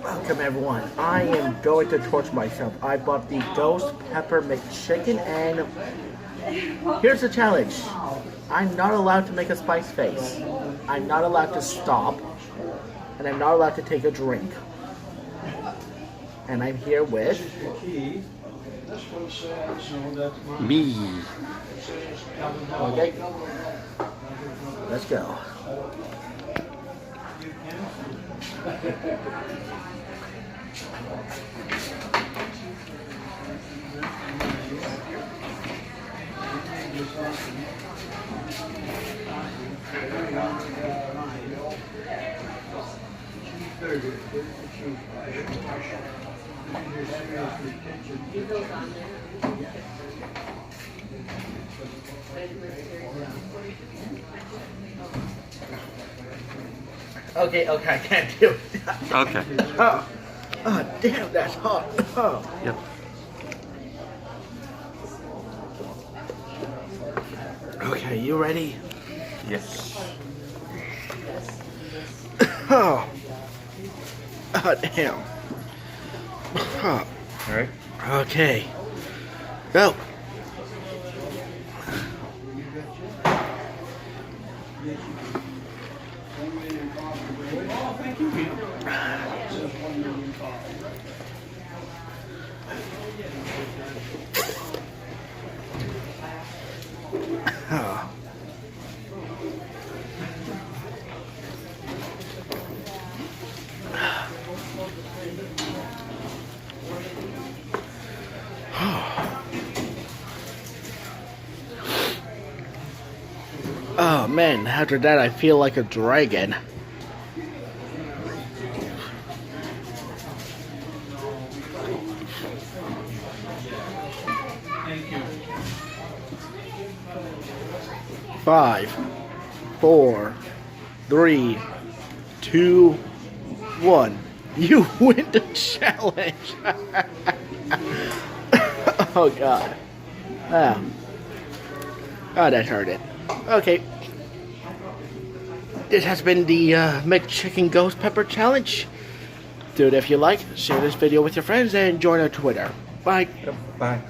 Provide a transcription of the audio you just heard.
Welcome everyone. I am going to torture myself. I bought the Ghost Pepper McChicken and here's the challenge. I'm not allowed to make a spice face. I'm not allowed to stop. And I'm not allowed to take a drink. And I'm here with me. Okay. Let's go. Okay, I can't do it. Okay. Oh, damn, that's hot. Oh. Yep. Okay, you ready? Yes. Oh. Oh, damn. Oh. All right. Okay. Go. Oh. Oh man, after that I feel like a dragon. Five, 4, 3, 2, 1. You win the challenge. Oh god. Oh. Oh, that hurt it. Okay. This has been the McChicken Ghost Pepper Challenge. Do it if you like. Share this video with your friends and join our Twitter. Bye. Bye.